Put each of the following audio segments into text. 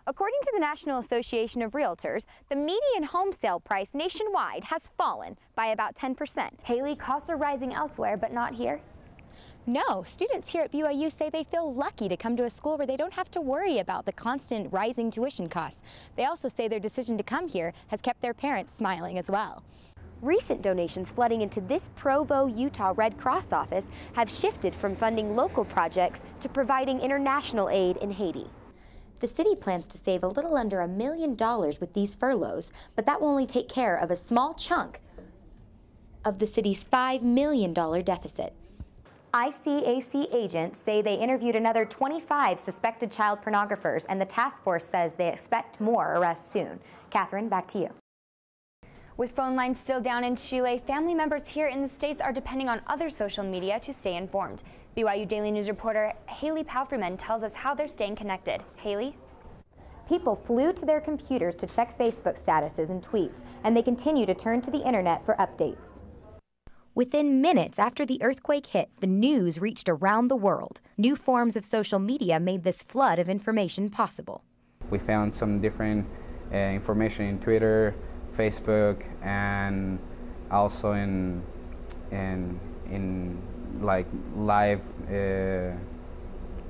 According to the National Association of Realtors, the median home sale price nationwide has fallen by about 10%. Haley, costs are rising elsewhere, but not here. No, students here at BYU say they feel lucky to come to a school where they don't have to worry about the constant rising tuition costs. They also say their decision to come here has kept their parents smiling as well. Recent donations flooding into this Provo, Utah Red Cross office have shifted from funding local projects to providing international aid in Haiti. The city plans to save a little under $1 million with these furloughs, but that will only take care of a small chunk of the city's $5 million deficit. ICAC agents say they interviewed another 25 suspected child pornographers, and the task force says they expect more arrests soon. Catherine, back to you. With phone lines still down in Chile, family members here in the States are depending on other social media to stay informed. BYU Daily News reporter Haley Palfreyman tells us how they're staying connected. Haley? People flew to their computers to check Facebook statuses and tweets, and they continue to turn to the internet for updates. Within minutes after the earthquake hit, the news reached around the world. New forms of social media made this flood of information possible. We found some different information in Twitter, Facebook, and also in like live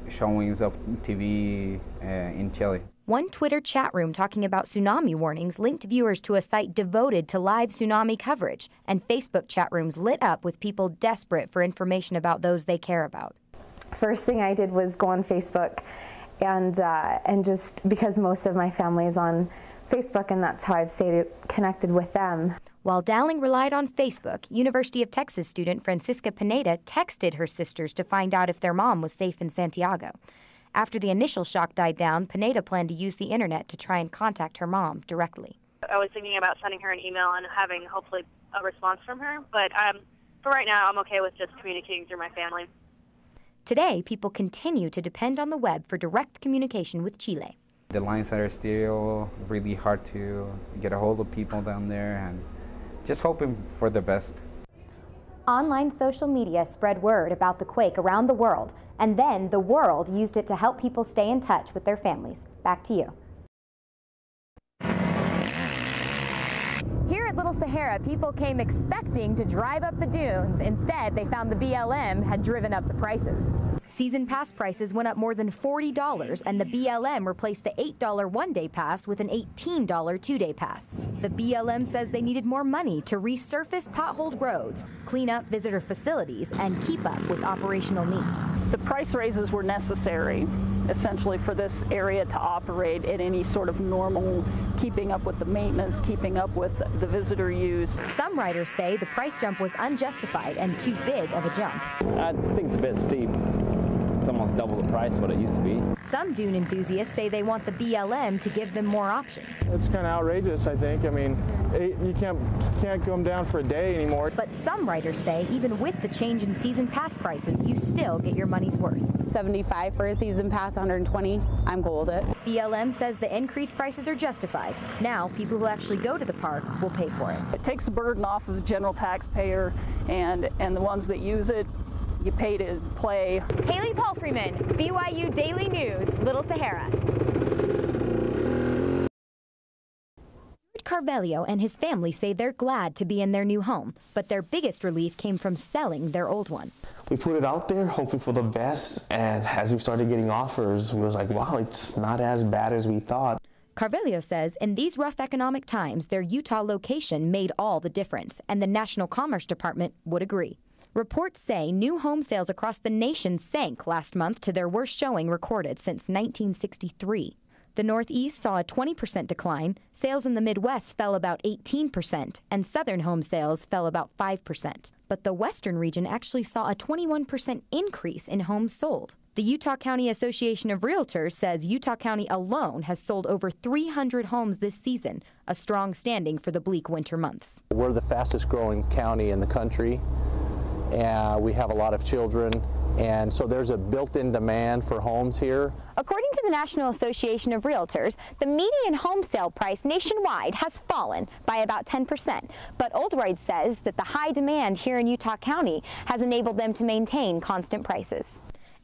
showings of TV in Chile. One Twitter chat room talking about tsunami warnings linked viewers to a site devoted to live tsunami coverage, and Facebook chat rooms lit up with people desperate for information about those they care about. First thing I did was go on Facebook, and just because most of my family is on Facebook, and that's how I've stayed connected with them. While Dowling relied on Facebook, University of Texas student Francisca Pineda texted her sisters to find out if their mom was safe in Santiago. After the initial shock died down, Pineda planned to use the internet to try and contact her mom directly. I was thinking about sending her an email and having hopefully a response from her, but for right now I'm okay with just communicating through my family. Today, people continue to depend on the web for direct communication with Chile. The lines are still really hard to get a hold of people down there, and just hoping for the best. Online social media spread word about the quake around the world, and then the world used it to help people stay in touch with their families. Back to you. Here at Little Sahara, people came expecting to drive up the dunes. Instead, they found the BLM had driven up the prices. Season pass prices went up more than $40, and the BLM replaced the $8 one-day pass with an $18 two-day pass. The BLM says they needed more money to resurface potholed roads, clean up visitor facilities, and keep up with operational needs. The price raises were necessary, essentially, for this area to operate at any sort of normal, keeping up with the maintenance, keeping up with the visitor use. Some riders say the price jump was unjustified and too big of a jump. I think it's a bit steep. It's almost double the price of what it used to be. Some dune enthusiasts say they want the BLM to give them more options. It's kind of outrageous, I think. I mean, you can't come down for a day anymore. But some riders say even with the change in season pass prices, you still get your money's worth. $75 for a season pass, $120. I'm cool with it. BLM says the increased prices are justified. Now, people who actually go to the park will pay for it. It takes the burden off of the general taxpayer, and the ones that use it, you pay to play. Haley Palfreyman, BYU Daily News, Little Sahara. Carvelio and his family say they're glad to be in their new home, but their biggest relief came from selling their old one. We put it out there hoping for the best, and as we started getting offers, we was like, wow, it's not as bad as we thought. Carvelio says in these rough economic times, their Utah location made all the difference, and the National Commerce Department would agree. Reports say new home sales across the nation sank last month to their worst showing recorded since 1963. The Northeast saw a 20% decline, sales in the Midwest fell about 18%, and Southern home sales fell about 5%. But the Western region actually saw a 21% increase in homes sold. The Utah County Association of Realtors says Utah County alone has sold over 300 homes this season, a strong standing for the bleak winter months. We're the fastest growing county in the country, and we have a lot of children, and so there's a built-in demand for homes here. According to the National Association of Realtors, the median home sale price nationwide has fallen by about 10%, but Oldroyd says that the high demand here in Utah County has enabled them to maintain constant prices.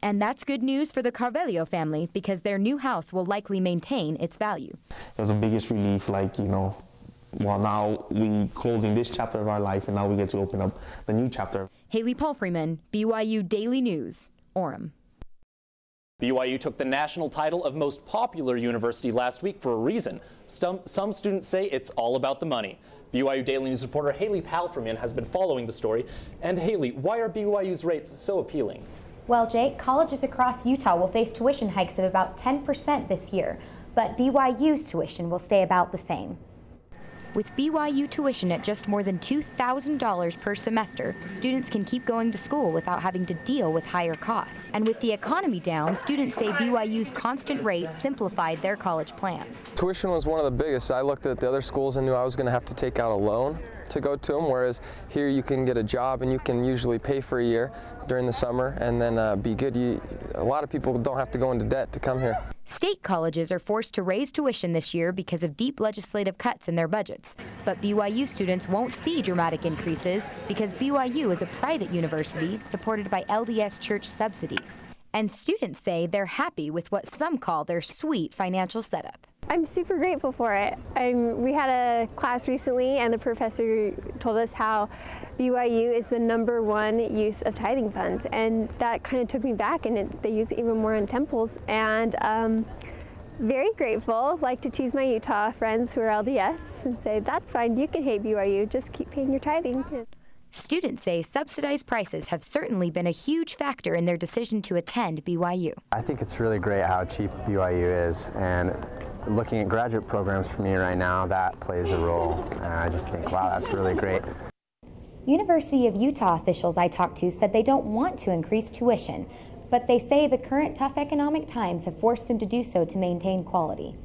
And that's good news for the Carvelio family because their new house will likely maintain its value. It was the biggest relief, like, you know, well, now we closing this chapter of our life and now we get to open up the new chapter. Haley Palfreyman, BYU Daily News, Orem. BYU took the national title of most popular university last week for a reason. Some students say it's all about the money. BYU Daily News reporter Haley Palfreyman has been following the story. And Haley, why are BYU's rates so appealing? Well, Jake, colleges across Utah will face tuition hikes of about 10% this year, but BYU's tuition will stay about the same. With BYU tuition at just more than $2,000 per semester, students can keep going to school without having to deal with higher costs. And with the economy down, students say BYU's constant rates simplified their college plans. Tuition was one of the biggest. I looked at the other schools and knew I was going to have to take out a loan to go to them, whereas here you can get a job and you can usually pay for a year during the summer and then be good. A lot of people don't have to go into debt to come here. State colleges are forced to raise tuition this year because of deep legislative cuts in their budgets. But BYU students won't see dramatic increases because BYU is a private university supported by LDS church subsidies. And students say they're happy with what some call their sweet financial setup. I'm super grateful for it. We had a class recently and the professor told us how BYU is the #1 use of tithing funds, and that kind of took me back, and they use it even more in temples, and very grateful. Like to tease my Utah friends who are LDS and say, that's fine, you can hate BYU, just keep paying your tithing. Students say subsidized prices have certainly been a huge factor in their decision to attend BYU. I think it's really great how cheap BYU is, and looking at graduate programs for me right now, that plays a role. And I just think, wow, that's really great. University of Utah officials I talked to said they don't want to increase tuition, but they say the current tough economic times have forced them to do so to maintain quality.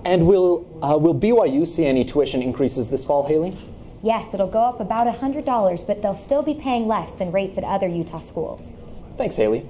And will BYU see any tuition increases this fall, Haley? Yes, it'll go up about $100, but they'll still be paying less than rates at other Utah schools. Thanks, Haley.